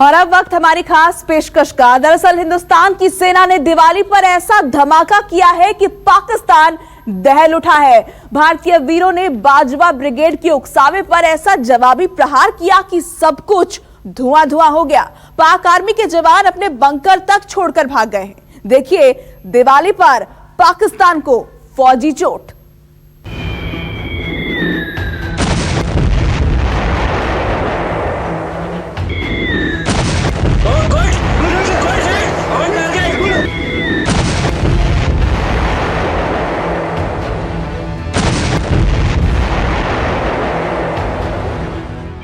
और अब वक्त हमारी खास पेशकश का। दरअसल हिंदुस्तान की सेना ने दिवाली पर ऐसा धमाका किया है कि पाकिस्तान दहल उठा है। भारतीय वीरों ने बाजवा ब्रिगेड के उकसावे पर ऐसा जवाबी प्रहार किया कि सब कुछ धुआं धुआं हो गया। पाक आर्मी के जवान अपने बंकर तक छोड़कर भाग गए हैं। देखिए दिवाली पर पाकिस्तान को फौजी चोट।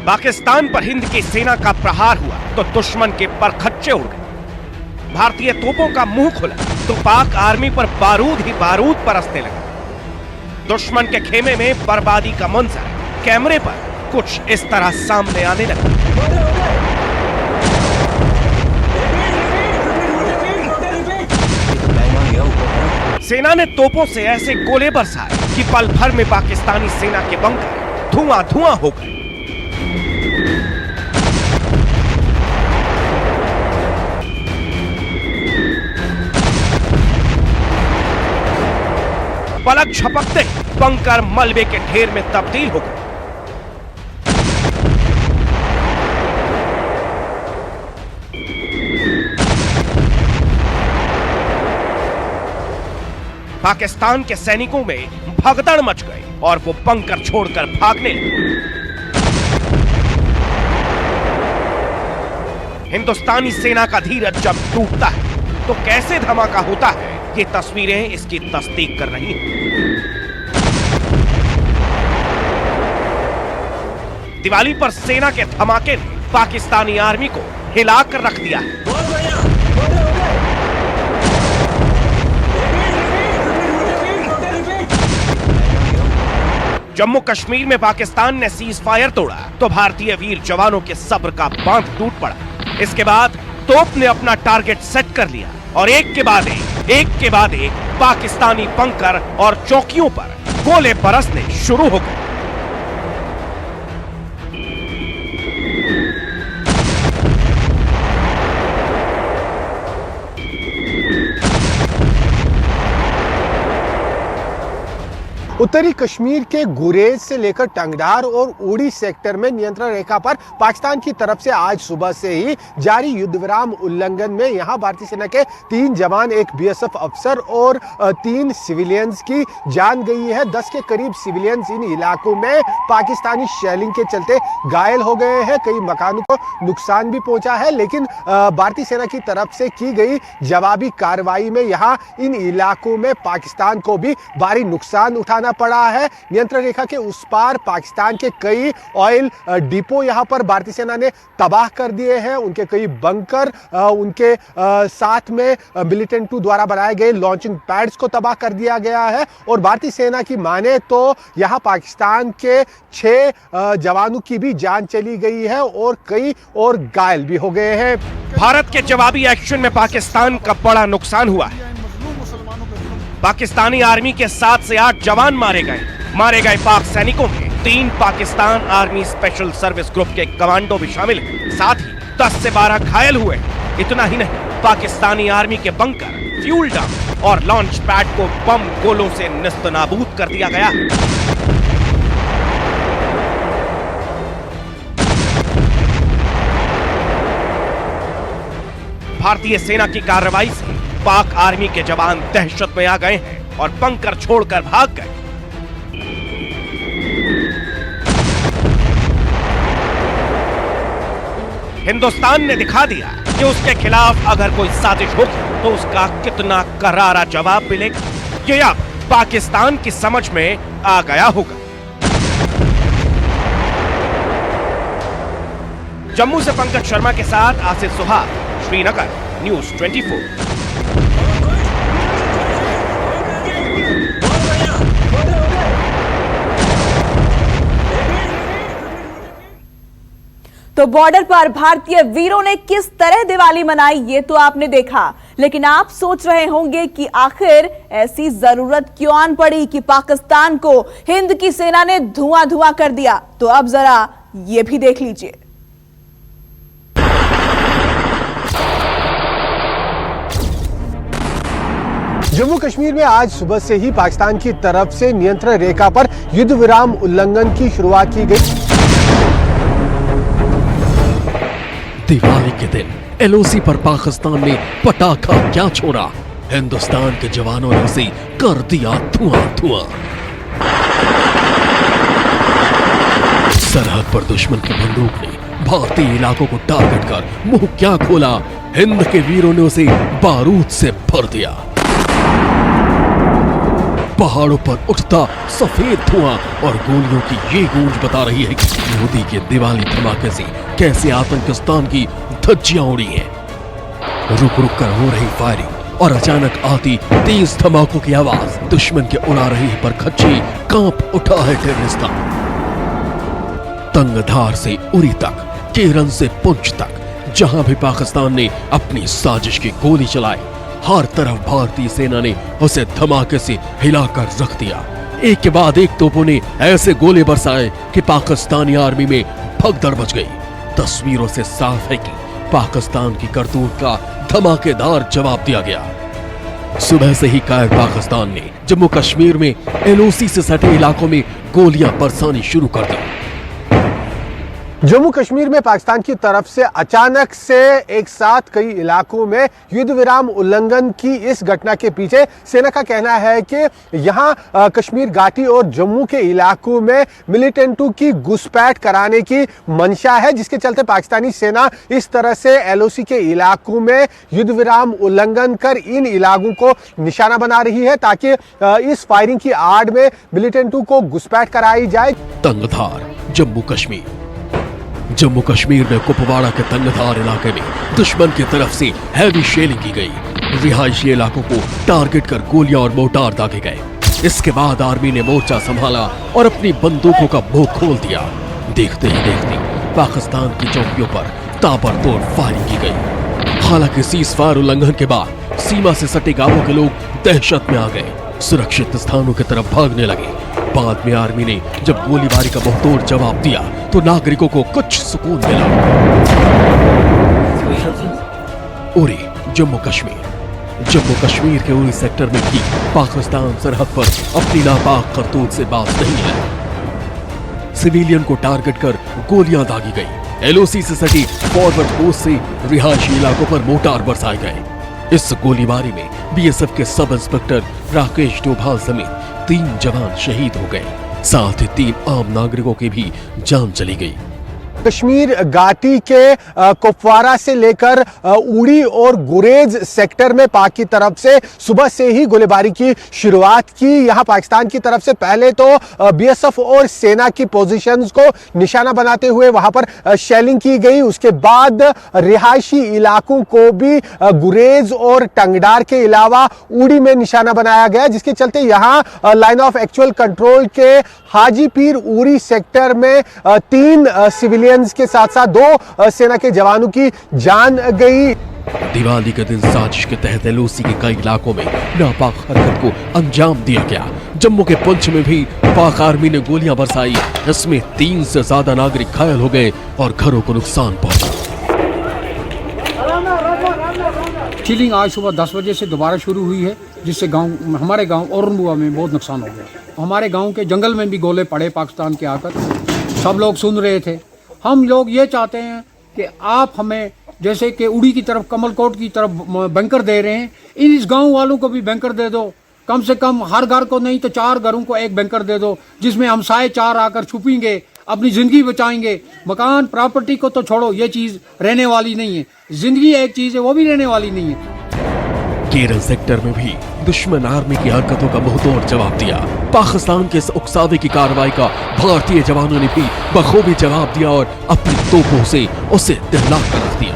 पाकिस्तान पर हिंद की सेना का प्रहार हुआ तो दुश्मन के परखच्चे उड़ गए। भारतीय तोपों का मुंह खुला तो पाक आर्मी पर बारूद ही बारूद बरसने लगा। दुश्मन के खेमे में बर्बादी का मंजर कैमरे पर कुछ इस तरह सामने आने लगा। सेना ने तोपों से ऐसे गोले बरसाए कि पल भर में पाकिस्तानी सेना के बंकर धुआं धुआं हो गए। पलक झपकते बंकर मलबे के ढेर में तब्दील हो गए। पाकिस्तान के सैनिकों में भगदड़ मच गई और वो बंकर छोड़कर भागने लगे। हिंदुस्तानी सेना का धीरज जब टूटता है तो कैसे धमाका होता है, ये तस्वीरें इसकी तस्दीक कर रही हैं। दिवाली पर सेना के धमाके ने पाकिस्तानी आर्मी को हिलाकर रख दिया है। जम्मू कश्मीर में पाकिस्तान ने सीज फायर तोड़ा तो भारतीय वीर जवानों के सब्र का बांध टूट पड़ा। इसके बाद तोप ने अपना टारगेट सेट कर लिया और एक के बाद एक पाकिस्तानी बंकर और चौकियों पर गोले बरसने शुरू हो गए। उत्तरी कश्मीर के गुरेज से लेकर टंगधार और उड़ी सेक्टर में नियंत्रण रेखा पर पाकिस्तान की तरफ से आज सुबह से ही जारी युद्ध विराम उल्लंघन में यहां भारतीय सेना के 3 जवान, एक बीएसएफ अफसर और 3 सिविलियंस की जान गई है। 10 के करीब सिविलियंस इन इलाकों में पाकिस्तानी शेलिंग के चलते घायल हो गए हैं। कई मकानों को नुकसान भी पहुंचा है, लेकिन भारतीय सेना की तरफ से की गई जवाबी कार्रवाई में यहां इन इलाकों में पाकिस्तान को भी भारी नुकसान उठाना पड़ा है। नियंत्रण रेखा के उस पार पाकिस्तान के कई ऑयल डिपो यहां पर भारतीय सेना ने तबाह कर दिए हैं। उनके कई बंकर, उनके साथ में मिलिटेंट 2 द्वारा बनाए गए लॉन्चिंग पैड्स को तबाह कर दिया गया है। और भारतीय सेना की माने तो यहां पाकिस्तान के 6 जवानों की भी जान चली गई है और कई और घायल भी हो गए हैं। भारत के जवाबी एक्शन में पाकिस्तान का बड़ा नुकसान हुआ है। पाकिस्तानी आर्मी के 7 से 8 जवान मारे गए पाक सैनिकों में 3 Pakistan army special service group के कमांडो भी शामिल हैं। साथ ही 10 से 12 घायल हुए। इतना ही नहीं, पाकिस्तानी आर्मी के बंकर, फ्यूल डंप और लॉन्च पैड को बम गोलों से नेस्तनाबूद कर दिया गया। भारतीय सेना की कार्रवाई से पाक आर्मी के जवान दहशत में आ गए हैं और बंकर छोड़कर भाग गए। हिंदुस्तान ने दिखा दिया कि उसके खिलाफ अगर कोई साजिश होगी तो उसका कितना करारा जवाब मिलेगा। ये अब पाकिस्तान की समझ में आ गया होगा। जम्मू से पंकज शर्मा के साथ आसिफ सुहाग, श्रीनगर, न्यूज़ 24। तो बॉर्डर पर भारतीय वीरों ने किस तरह दिवाली मनाई ये तो आपने देखा, लेकिन आप सोच रहे होंगे कि आखिर ऐसी जरूरत क्यों आन पड़ी कि पाकिस्तान को हिंद की सेना ने धुआं धुआं कर दिया। तो अब जरा ये भी देख लीजिए। जम्मू कश्मीर में आज सुबह से ही पाकिस्तान की तरफ से नियंत्रण रेखा पर युद्ध विराम उल्लंघन की शुरुआत की गई। दिवाली के दिन एलओसी पर पाकिस्तान ने पटाखा क्या छोड़ा, हिंदुस्तान के जवानों ने उसे कर दिया धुआं धुआं। सरहद पर दुश्मन की बंदूक ने भारतीय इलाकों को टारगेट कर मुंह क्या खोला, हिंद के वीरों ने उसे बारूद से भर दिया। पहाड़ों पर उठता सफेद धुआं और गोलियों की ये गूंज बता रही है कि मोदी के दिवाली धमाके से कैसे आतंकिस्तान की धज्जियां उड़ी हैं। रुक रुक कर हो रही फायरिंग और अचानक आती तेज धमाकों की आवाज दुश्मन के उड़ा रही परखच्ची कांप उठा है टेररिस्तान। तंगधार से उरी तक, केरन से पुंछ तक, जहां भी पाकिस्तान ने अपनी साजिश की गोली चलाई, हर तरफ भारतीय सेना ने उसे धमाके से हिलाकर रख दिया। एक के बाद एक तोपों ने ऐसे गोले बरसाए कि पाकिस्तानी आर्मी में भगदड़ मच गई। तस्वीरों से साफ है कि पाकिस्तान की करतूत का धमाकेदार जवाब दिया गया। सुबह से ही कायर पाकिस्तान ने जम्मू कश्मीर में एलओसी से सटे इलाकों में गोलियां बरसानी शुरू कर दी। जम्मू कश्मीर में पाकिस्तान की तरफ से अचानक से एक साथ कई इलाकों में युद्ध विराम उल्लंघन की इस घटना के पीछे सेना का कहना है कि यहां कश्मीर घाटी और जम्मू के इलाकों में मिलिटेंटों की घुसपैठ कराने की मंशा है, जिसके चलते पाकिस्तानी सेना इस तरह से एलओसी के इलाकों में युद्ध विराम उल्लंघन कर इन इलाकों को निशाना बना रही है ताकि इस फायरिंग की आड़ में मिलिटेंटों को घुसपैठ कराई जाए। तंगधार जम्मू कश्मीर। जम्मू कश्मीर में कुपवाड़ा के तंगधार इलाके में दुश्मन की तरफ से हैवी शेलिंग की गई। रिहायशी इलाकों को टारगेट कर गोलियां और मोर्टार दागे गए। इसके बाद आर्मी ने मोर्चा संभाला और अपनी बंदूकों का मुंह खोल दिया। देखते ही देखते पाकिस्तान की चौकियों पर ताबड़तोड़ फायरिंग की गई। हालांकि सीजफायर उल्लंघन के बाद सीमा से सटे गांवों के लोग दहशत में आ गए, सुरक्षित स्थानों की तरफ भागने लगे। बाद में आर्मी ने जब गोलीबारी का मुंहतोड़ जवाब दिया तो नागरिकों को कुछ सुकून मिला। उरी जम्मू कश्मीर। जम्मू कश्मीर के उरी सेक्टर में भी पाकिस्तान सरहद पर अपनी नापाक करतूत से बात नहीं है। सिविलियन को टारगेट कर गोलियां दागी गई। एलओसी से सटी फॉरवर्ड पोस्ट से रिहायशी इलाकों पर मोर्टार बरसाए गए। इस गोलीबारी में बीएसएफ के सब इंस्पेक्टर राकेश डोभाल समेत 3 जवान शहीद हो गए, साथ ही 3 आम नागरिकों की भी जान चली गई। कश्मीर घाटी के कुपवाड़ा से लेकर उड़ी और गुरेज सेक्टर में पाक की तरफ से सुबह से ही गोलीबारी की शुरुआत की। यहां पाकिस्तान की तरफ से पहले तो बीएसएफ और सेना की पोजीशंस को निशाना बनाते हुए वहां पर शेलिंग की गई। उसके बाद रिहायशी इलाकों को भी गुरेज और टंगडार के अलावा उड़ी में निशाना बनाया गया, जिसके चलते यहां लाइन ऑफ एक्चुअल कंट्रोल के हाजीपीर उड़ी सेक्टर में 3 सिविलियन के साथ साथ 2 सेना के जवानों की जान गई। दिवाली के दिन साजिश के तहत एलओसी के कई इलाकों में नापाक हरकत को अंजाम दिया गया। जम्मू के पुंछ में भी पाक आर्मी ने गोलियां बरसाई। इसमें 3 से ज्यादा नागरिक घायल हो गए और घरों को नुकसान पहुंचा। चिलिंग आज सुबह 10 बजे से दोबारा शुरू हुई है, जिससे हमारे गांव औरंगुआ में बहुत नुकसान हो गया। हमारे गांव के जंगल में भी गोले पड़े पाकिस्तान के आकर, सब लोग सुन रहे थे। हम लोग ये चाहते हैं कि आप हमें जैसे कि उड़ी की तरफ, कमलकोट की तरफ बैंकर दे रहे हैं, इस गांव वालों को भी बैंकर दे दो। कम से कम हर घर को नहीं तो 4 घरों को एक बैंकर दे दो, जिसमें हमसाए 4 आकर छुपेंगे, अपनी जिंदगी बचाएंगे। मकान प्रॉपर्टी को तो छोड़ो, ये चीज रहने वाली नहीं है। जिंदगी एक चीज है, वो भी रहने वाली नहीं है। केरल सेक्टर में भी दुश्मन आर्मी की हरकतों का मुंहतोड़ जवाब दिया। पाकिस्तान के इस उकसावे की कार्रवाई का भारतीय जवानों ने भी बखूबी जवाब दिया और अपनी तोपों से उसे दहला कर रख दिया।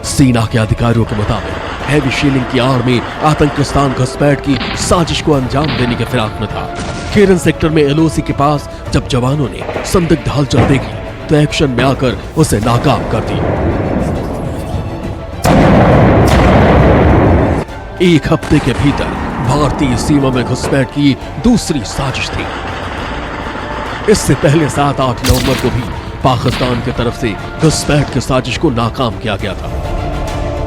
सेना के अधिकारियों के मुताबिक हैवी शेलिंग की आड़ में आतंकिस्तान घुसपैठ की साजिश को अंजाम देने के फिराक में था। केरन सेक्टर में एलओसी के पास जब जवानों ने संदिग्ध हलचल देखी तो एक्शन में आकर उसे नाकाम कर दिया। 1 हफ्ते के भीतर भारतीय सीमा में घुसपैठ की दूसरी साजिश थी। इससे पहले 7-8 नवंबर को भी पाकिस्तान की तरफ से घुसपैठ की साजिश को नाकाम किया गया था।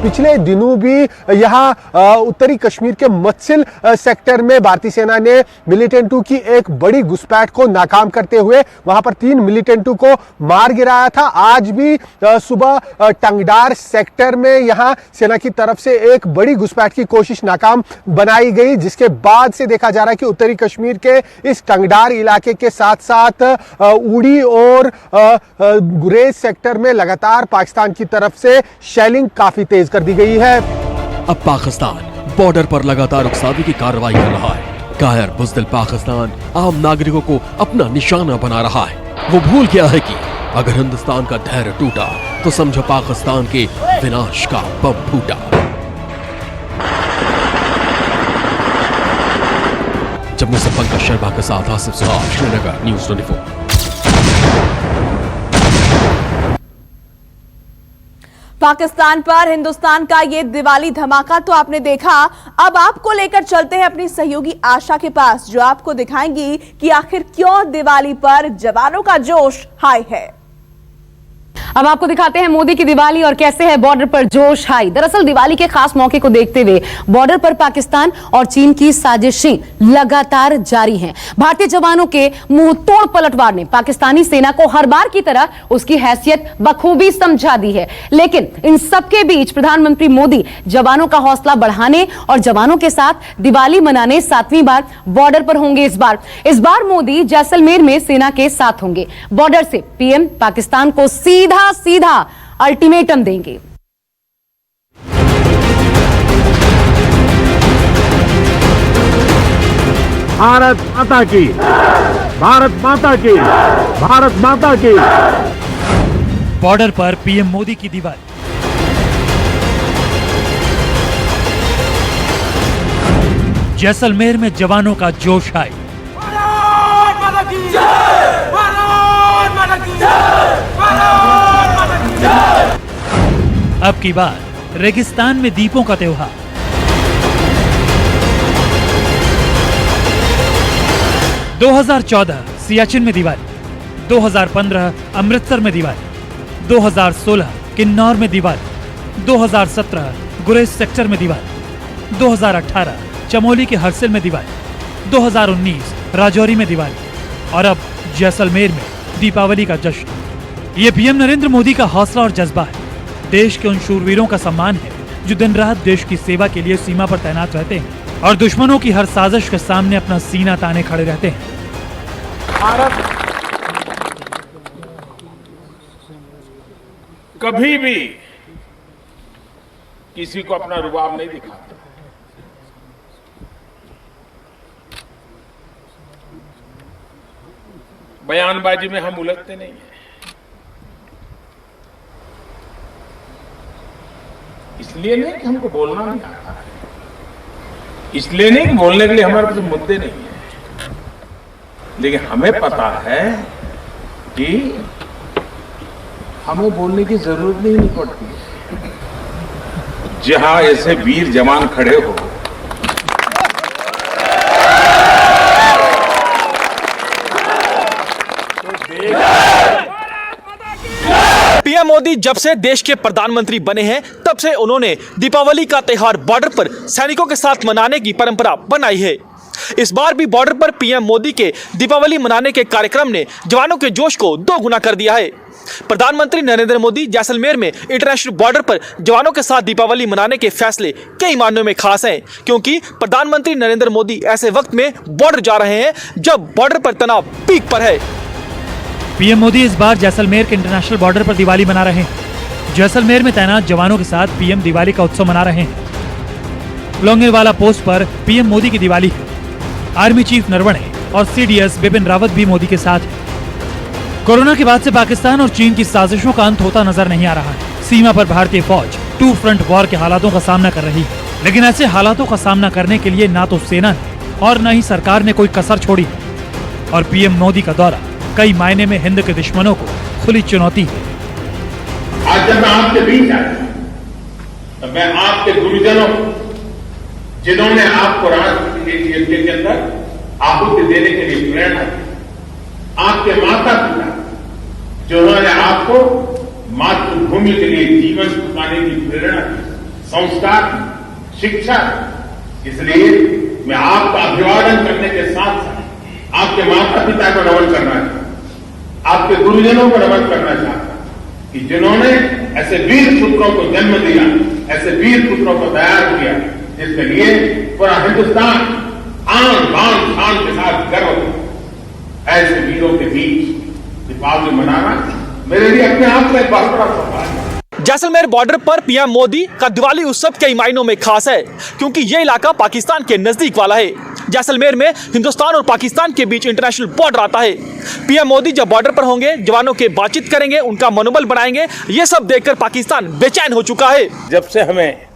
पिछले दिनों भी यहाँ उत्तरी कश्मीर के मत्सिल सेक्टर में भारतीय सेना ने मिलिटेंटों की एक बड़ी घुसपैठ को नाकाम करते हुए वहां पर 3 मिलिटेंटों को मार गिराया था। आज भी सुबह टंगडार सेक्टर में यहां सेना की तरफ से एक बड़ी घुसपैठ की कोशिश नाकाम बनाई गई, जिसके बाद से देखा जा रहा है कि उत्तरी कश्मीर के इस टंगडार इलाके के साथ साथ उड़ी और गुरेज सेक्टर में लगातार पाकिस्तान की तरफ से शेलिंग काफी तेज कर दी गई है। अब पाकिस्तान बॉर्डर पर लगातार उकसावी की कार्रवाई कर रहा है। कायर बुज़दिल पाकिस्तान आम नागरिकों को अपना निशाना बना रहा है। वो भूल गया है कि अगर हिंदुस्तान का धैर्य टूटा तो समझो पाकिस्तान के विनाश का बम फूटा। जम्मू से पंकज शर्मा के साथ आसिफ सुहाग, श्रीनगर, न्यूज़ 24। पाकिस्तान पर हिंदुस्तान का ये दिवाली धमाका तो आपने देखा। अब आपको लेकर चलते हैं अपनी सहयोगी आशा के पास, जो आपको दिखाएंगी कि आखिर क्यों दिवाली पर जवानों का जोश हाई है। अब आपको दिखाते हैं मोदी की दिवाली और कैसे है बॉर्डर पर जोश हाई। दरअसल दिवाली के खास मौके को देखते हुए बॉर्डर पर पाकिस्तान और चीन की साजिशें लगातार जारी हैं। भारतीय जवानों के मुंह तोड़ पलटवार ने पाकिस्तानी सेना को हर बार की तरह उसकी हैसियत बखूबी समझा दी है। लेकिन इन सबके बीच प्रधानमंत्री मोदी जवानों का हौसला बढ़ाने और जवानों के साथ दिवाली मनाने 7वीं बार बॉर्डर पर होंगे। इस बार मोदी जैसलमेर में सेना के साथ होंगे। बॉर्डर से पीएम पाकिस्तान को सीधा अल्टीमेटम देंगे। भारत माता की, भारत माता की, भारत माता की। बॉर्डर पर पीएम मोदी की दिवाली। जैसलमेर में जवानों का जोश हाई। अब की बार रेगिस्तान में दीपों का त्योहार। – 2014 सियाचिन में दिवाली, 2015 अमृतसर में दिवाली, 2016 किन्नौर में दिवाली, 2017 गुरेज सेक्टर में दिवाली, 2018 चमोली के हरसिल में दिवाली, 2019 राजौरी में दिवाली और अब जैसलमेर में दीपावली का जश्न। ये पीएम नरेंद्र मोदी का हौसला और जज्बा है। देश के उन शूरवीरों का सम्मान है जो दिन रात देश की सेवा के लिए सीमा पर तैनात रहते हैं और दुश्मनों की हर साजिश के सामने अपना सीना ताने खड़े रहते हैं। भारत कभी भी किसी को अपना रुबाब नहीं दिखाता। बयानबाजी में हम उलझते नहीं हैं। इसलिए नहीं कि हमको बोलना नहीं आता है, इसलिए नहीं कि बोलने के लिए हमारे पास मुद्दे नहीं है, लेकिन हमें पता है कि हमें बोलने की जरूरत नहीं पड़ती है। जहां ऐसे वीर जवान खड़े हो, पीएम मोदी जब से देश के प्रधानमंत्री बने हैं तब से उन्होंने दीपावली का त्योहार बॉर्डर पर सैनिकों के साथ मनाने की परंपरा बनाई है। इस बार भी बॉर्डर पर पीएम मोदी के दीपावली मनाने के कार्यक्रम ने जवानों के जोश को दोगुना कर दिया है। प्रधानमंत्री नरेंद्र मोदी जैसलमेर में इंटरनेशनल बॉर्डर पर जवानों के साथ दीपावली मनाने के फैसले कई मायनों में खास हैं, क्योंकि प्रधानमंत्री नरेंद्र मोदी ऐसे वक्त में बॉर्डर जा रहे हैं जब बॉर्डर पर तनाव पीक पर है। पीएम मोदी इस बार जैसलमेर के इंटरनेशनल बॉर्डर पर दिवाली मना रहे हैं। जैसलमेर में तैनात जवानों के साथ पीएम दिवाली का उत्सव मना रहे हैं। लोंगेवाला पोस्ट पर पीएम मोदी की दिवाली है। आर्मी चीफ नरवणे और सीडीएस बिपिन रावत भी मोदी के साथ है। कोरोना के बाद से पाकिस्तान और चीन की साजिशों का अंत होता नजर नहीं आ रहा है। सीमा पर भारतीय फौज 2 फ्रंट वॉर के हालातों का सामना कर रही है, लेकिन ऐसे हालातों का सामना करने के लिए ना तो सेना ने और न ही सरकार ने कोई कसर छोड़ी है। और पीएम मोदी का दौरा कई मायने में हिंद के दुश्मनों को खुली चुनौती है। आज जब मैं आपके बीच आया तो मैं आपके गुरुजनों को, जिन्होंने आपको राष्ट्र के अंदर आहुति देने के लिए प्रेरणा दी, आपके माता पिता जिन्होंने आपको मातृभूमि के लिए जीवन चुकाने की प्रेरणा दी, संस्कार, शिक्षा। इसलिए मैं आपका अभिवादन करने के साथ साथ आपके माता पिता को नमन करना चाहता, आपके गुरुजनों को नमन करना चाहता कि जिन्होंने ऐसे वीर पुत्रों को जन्म दिया, ऐसे वीर पुत्रों को तैयार किया, जिसके लिए पूरा हिंदुस्तान आन बान शान के साथ गर्व करता। ऐसे वीरों के बीच दीपावली मनाना मेरे लिए अपने आप में एक बहुत बड़ा सौभाग्य है। जैसलमेर बॉर्डर पर पीएम मोदी का दिवाली उत्सव कई मायनों में खास है, क्योंकि यह इलाका पाकिस्तान के नजदीक वाला है। जैसलमेर में हिंदुस्तान और पाकिस्तान के बीच इंटरनेशनल बॉर्डर आता है। पीएम मोदी जब बॉर्डर पर होंगे, जवानों के बातचीत करेंगे, उनका मनोबल बढ़ाएंगे, ये सब देखकर पाकिस्तान बेचैन हो चुका है। जब से हमें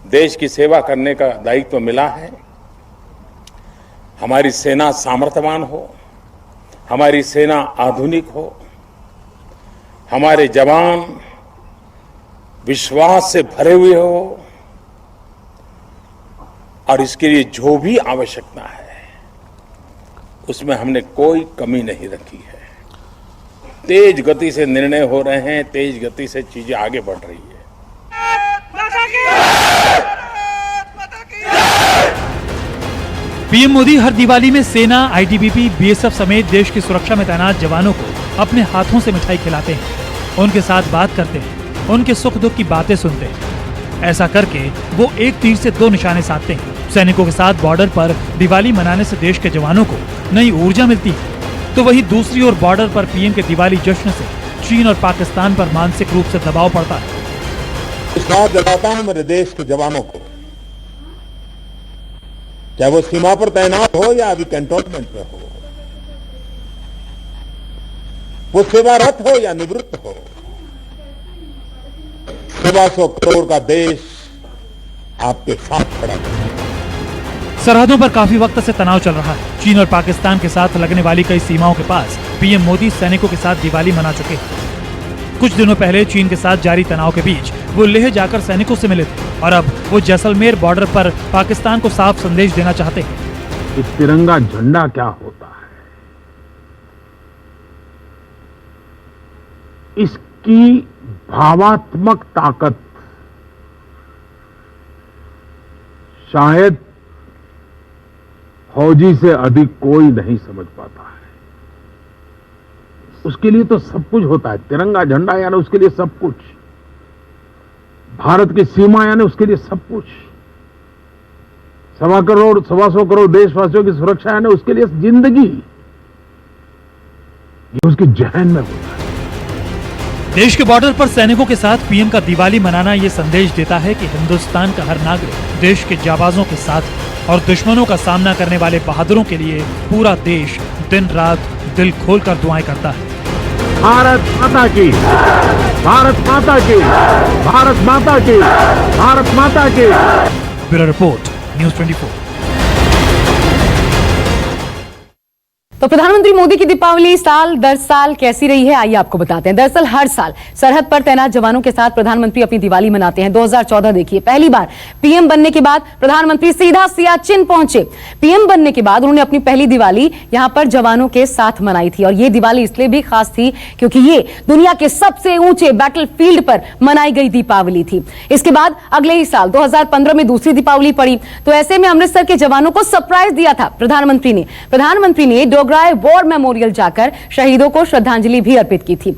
देश की सेवा करने का दायित्व मिला है, हमारी सेना सामर्थ्यवान हो, हमारी सेना आधुनिक हो, हमारे जवान विश्वास से भरे हुए हो, और इसके लिए जो भी आवश्यकता है उसमें हमने कोई कमी नहीं रखी है। तेज गति से निर्णय हो रहे हैं, तेज गति से चीजें आगे बढ़ रही है। पीएम मोदी हर दिवाली में सेना, आईटीबीपी, बीएसएफ समेत देश की सुरक्षा में तैनात जवानों को अपने हाथों से मिठाई खिलाते हैं, उनके साथ बात करते हैं, उनके सुख दुख की बातें सुनते हैं। ऐसा करके वो एक तीर से दो निशाने साधते हैं। सैनिकों के साथ बॉर्डर पर दिवाली मनाने से देश के जवानों को नई ऊर्जा मिलती है, तो वहीं दूसरी ओर बॉर्डर पर पीएम के दिवाली जश्न से चीन और पाकिस्तान पर मानसिक रूप से दबाव पड़ता है। विश्वास दिलाता हूं मेरे देश के जवानों को, चाहे वो सीमा पर तैनात हो या अभी कैंटोनमेंट में हो, वो सेवारत हो या निवृत्त हो, 125 करोड़ का देश आपके साथ खड़ा है। सरहदों पर काफी वक्त से तनाव चल रहा है। चीन और पाकिस्तान के साथ लगने वाली कई सीमाओं के पास पीएम मोदी सैनिकों के साथ दिवाली मना चुके हैं। कुछ दिनों पहले चीन के साथ जारी तनाव के बीच वो लेह जाकर सैनिकों से मिले थे, और अब वो जैसलमेर बॉर्डर पर पाकिस्तान को साफ संदेश देना चाहते हैं। कि तिरंगा झंडा क्या होता है, इसकी भावात्मक ताकत शायद फौजी से अधिक कोई नहीं समझ पाता है। उसके लिए तो सब कुछ होता है। तिरंगा झंडा यानी उसके लिए सब कुछ, भारत की सीमा यानी उसके लिए सब कुछ, 125 करोड़ देशवासियों की सुरक्षा यानी उसके लिए जिंदगी, ये उसके जहन में होता है। देश के बॉर्डर पर सैनिकों के साथ पीएम का दिवाली मनाना ये संदेश देता है कि हिंदुस्तान का हर नागरिक देश के जाबाजों के साथ है, और दुश्मनों का सामना करने वाले बहादुरों के लिए पूरा देश दिन रात दिल खोलकर दुआएं करता है। भारत माता की, भारत माता की, भारत माता की, भारत माता की। Bureau report, news 24। तो प्रधानमंत्री मोदी की दीपावली साल दर साल कैसी रही है, आइए आपको बताते हैं। दरअसल हर साल सरहद पर तैनात जवानों के साथ प्रधानमंत्री अपनी दिवाली मनाते हैं। 2014 देखिए, पहली बार पीएम बनने के बाद प्रधानमंत्री सीधा सियाचिन पहुंचे। पीएम बनने के बाद उन्होंने अपनी पहली दिवाली यहां पर जवानों के साथ मनाई थी, और यह दिवाली इसलिए भी खास थी क्योंकि ये दुनिया के सबसे ऊंचे बैटलफील्ड पर मनाई गई दीपावली थी। इसके बाद अगले ही साल 2015 में दूसरी दीपावली पड़ी, तो ऐसे में अमृतसर के जवानों को सरप्राइज दिया था प्रधानमंत्री ने डोगरा वॉर मेमोरियल जाकर शहीदों को श्रद्धांजलि भी अर्पित की थी।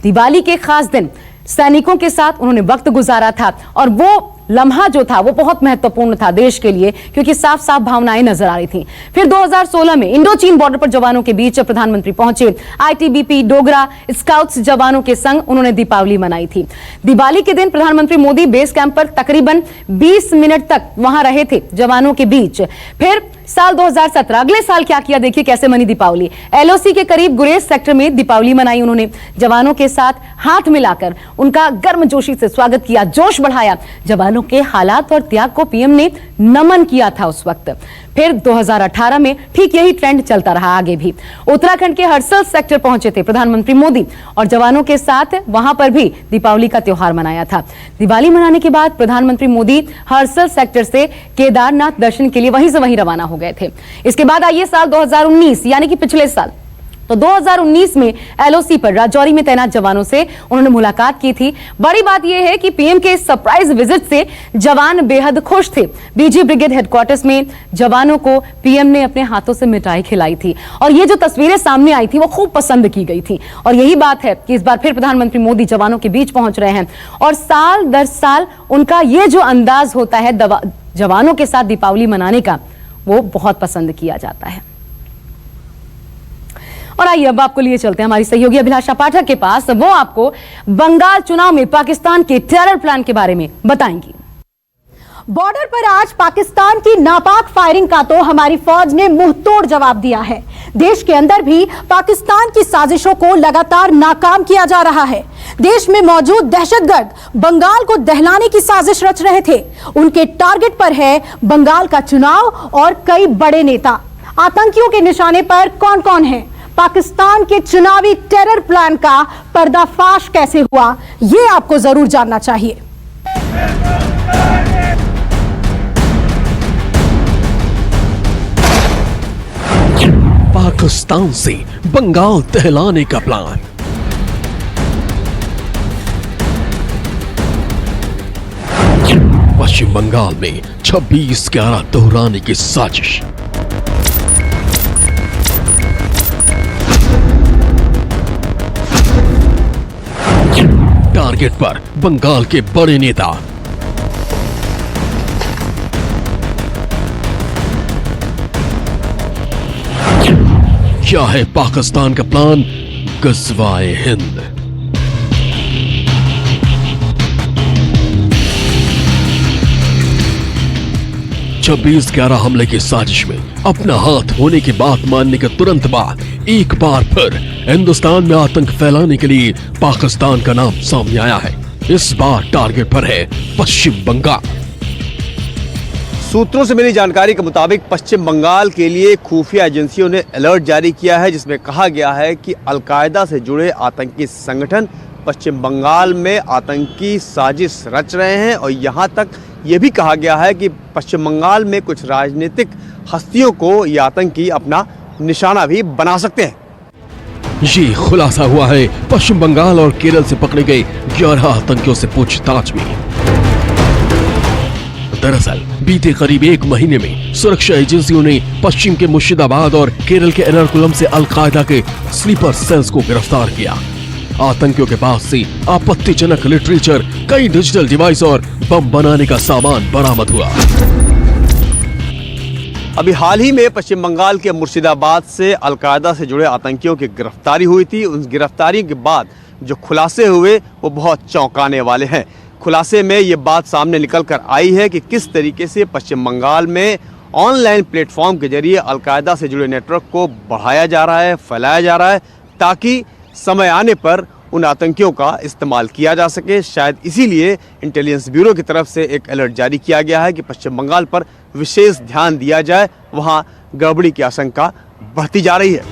दिवाली के खास दिन सैनिकों के साथ उन्होंने वक्त गुजारा था, और वो लम्हा जो था वो बहुत महत्वपूर्ण था देश के लिए, क्योंकि साफ साफ भावनाएं नजर आ रही थी। फिर 2016 में इंडो चीन बॉर्डर पर जवानों के बीच प्रधानमंत्री पहुंचे। आईटीबीपी, डोगरा, स्काउट्स जवानों के संग उन्होंने दीपावली मनाई थी। दिवाली के दिन प्रधानमंत्री मोदी बेस कैंप पर तकरीबन 20 मिनट तक वहां रहे थे जवानों के बीच। फिर साल 2017, अगले साल क्या किया, देखिए कैसे मनी दीपावली। एलओसी के करीब गुरेज सेक्टर में दीपावली मनाई उन्होंने। जवानों के साथ हाथ मिलाकर उनका गर्मजोशी से स्वागत किया, जोश बढ़ाया। जवानों के हालात और त्याग को पीएम ने नमन किया था उस वक्त। फिर 2018 में ठीक यही ट्रेंड चलता रहा आगे भी। उत्तराखंड के हर्सल सेक्टर पहुंचे थे प्रधानमंत्री मोदी, और जवानों के साथ वहां पर भी दीपावली का त्योहार मनाया था। दिवाली मनाने के बाद प्रधानमंत्री मोदी हर्सल सेक्टर से केदारनाथ दर्शन के लिए वहीं से वहीं रवाना हो गए थे। इसके बाद आइए साल 2019 यानी कि पिछले साल तो 2019 में एलओसी पर राजौरी में तैनात जवानों से उन्होंने मुलाकात की थी। बड़ी बात यह है कि पीएम के इस सरप्राइज विजिट से जवान बेहद खुश थे। बीजी ब्रिगेड हेडक्वार्टर्स में जवानों को पीएम ने अपने हाथों से मिठाई खिलाई थी और ये जो तस्वीरें सामने आई थी वो खूब पसंद की गई थी। और यही बात है कि इस बार फिर प्रधानमंत्री मोदी जवानों के बीच पहुंच रहे हैं और साल दर साल उनका ये जो अंदाज होता है जवानों के साथ दीपावली मनाने का, वो बहुत पसंद किया जाता है। और आइए अब आपको लिए चलते हैं हमारी सहयोगी अभिलाषा पाठक के पास। वो आपको बंगाल चुनाव में पाकिस्तान के टेरर प्लान के बारे में बताएंगी। बॉर्डर पर आज पाकिस्तान की नापाक फायरिंग का तो हमारी फौज ने मुंहतोड़ जवाब दिया है। देश के अंदर भी पाकिस्तान की साजिशों को लगातार नाकाम किया जा रहा है। देश में मौजूद दहशतगर्द बंगाल को दहलाने की साजिश रच रहे थे। उनके टारगेट पर है बंगाल का चुनाव और कई बड़े नेता। आतंकियों के निशाने पर कौन कौन है? पाकिस्तान के चुनावी टेरर प्लान का पर्दाफाश कैसे हुआ, ये आपको जरूर जानना चाहिए। पाकिस्तान से बंगाल दहलाने का प्लान। पश्चिम बंगाल में 26/11 दोहराने की साजिश। टारगेट पर बंगाल के बड़े नेता। क्या है पाकिस्तान का प्लान? गज़वाए हिंद। छब्बीस 11 हमले की साजिश में अपना हाथ होने की बात मानने के तुरंत बाद एक बार फिर हिंदुस्तान में आतंक फैलाने के लिए पाकिस्तान का नाम सामने आया है। इस बार टारगेट पर है पश्चिम बंगाल। सूत्रों से मिली जानकारी के मुताबिक पश्चिम बंगाल के लिए खुफिया एजेंसियों ने अलर्ट जारी किया है, जिसमें कहा गया है कि अलकायदा से जुड़े आतंकी संगठन पश्चिम बंगाल में आतंकी साजिश रच रहे हैं। और यहाँ तक ये भी कहा गया है कि पश्चिम बंगाल में कुछ राजनीतिक हस्तियों को ये आतंकी अपना निशाना भी बना सकते हैं। ये खुलासा हुआ है पश्चिम बंगाल और केरल से पकड़े गए 11 आतंकियों से पूछताछ में। दरअसल बीते करीब एक महीने में सुरक्षा एजेंसियों ने पश्चिम के मुर्शिदाबाद और केरल के एर्नाकुलम से अलकायदा के स्लीपर सेल्स को गिरफ्तार किया। आतंकियों के पास से आपत्तिजनक लिटरेचर, कई डिजिटल डिवाइस और बम बनाने का सामान बरामद हुआ। अभी हाल ही में पश्चिम बंगाल के मुर्शिदाबाद से अलकायदा से जुड़े आतंकियों की गिरफ्तारी हुई थी। उन गिरफ्तारी के बाद जो खुलासे हुए वो बहुत चौंकाने वाले हैं। खुलासे में ये बात सामने निकल कर आई है कि किस तरीके से पश्चिम बंगाल में ऑनलाइन प्लेटफॉर्म के जरिए अलकायदा से जुड़े नेटवर्क को बढ़ाया जा रहा है, फैलाया जा रहा है, ताकि समय आने पर उन आतंकियों का इस्तेमाल किया जा सके। शायद इसीलिए इंटेलिजेंस ब्यूरो की तरफ से एक अलर्ट जारी किया गया है कि पश्चिम बंगाल पर विशेष ध्यान दिया जाए, वहां गड़बड़ी की आशंका बढ़ती जा रही है।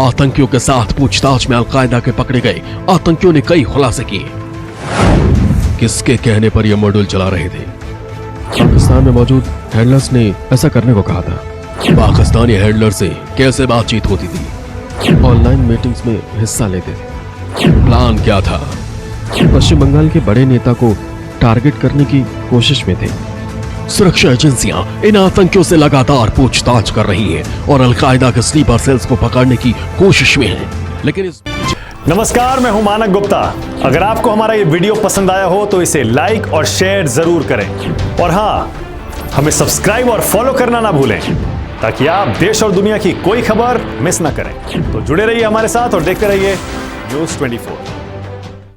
आतंकियों के साथ पूछताछ में अलकायदा के पकड़े गए आतंकियों ने कई खुलासे किए। किसके कहने पर यह मॉड्यूल चला रहे थे? पाकिस्तान में मौजूद हैंडलर्स ने ऐसा करने को कहा था। पाकिस्तानी हैंडलर से कैसे बातचीत होती थी? ऑनलाइन मीटिंग्स में हिस्सा लेते थे। प्लान क्या था? पश्चिम बंगाल के बड़े नेता को टारगेट करने की कोशिश में थे। सुरक्षा एजेंसियां इन आतंकियों से लगातार पूछताछ कर रही हैं और अलकायदा के स्लीपर सेल्स को पकड़ने की कोशिश में हैं। लेकिन नमस्कार, मैं हूं मानक गुप्ता। अगर आपको हमारा ये वीडियो पसंद आया हो तो इसे लाइक और शेयर जरूर करें और हाँ, हमें सब्सक्राइब और फॉलो करना ना भूलें ताकि आप देश और दुनिया की कोई खबर मिस ना करें। तो जुड़े रहिए हमारे साथ और देखते रहिए न्यूज़ 24।